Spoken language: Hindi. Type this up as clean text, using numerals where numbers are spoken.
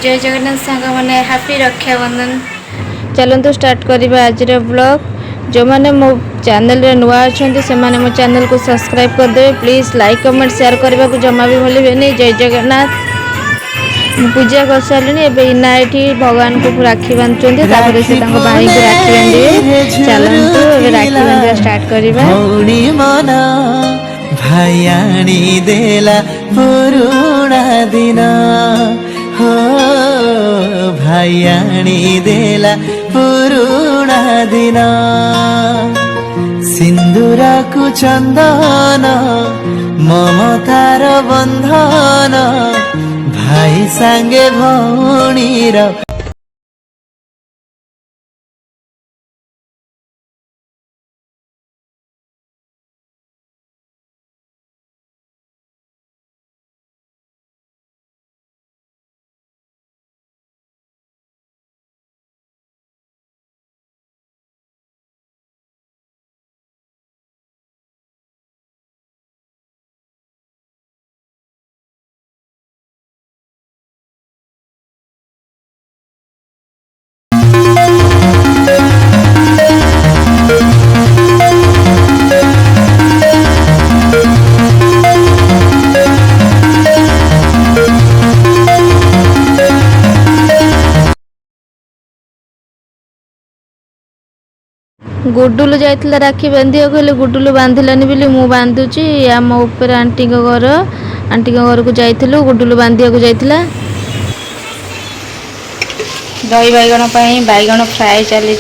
जय जगन्नाथ सांग मैंने हैप्पी रक्षाबंधन। चलतु स्टार्ट करवा आज ब्लॉग। जो मैंने मो चैनल रे नुआ अच्छा से मो चैनल को सब्सक्राइब करदे। प्लीज लाइक कमेंट शेयर करने को जमा भी भूलिए। जय जगन्नाथ। पूजा कर सारे एवं इना ये भगवान को राखी बांधुंट से भाई को राखी बांधे। चलतु राखी बांधा स्टार्ट करवा। भायाणी देला पुरुणा दिन हो भायाणी देला पुरुणा दिन सिंदूरा को चंदन ममतार बंधन भाई सांगे भौणीर गुडुलु जाइथिला राखी बांधिया कहले गुडुलु बांधिलानी बोली मु बांधुची। आम ऊपर आंटी घर को जाइथिलु। गुडुलु बांधिया को जाइथिला। दही बैगण बैगण फ्राए चली।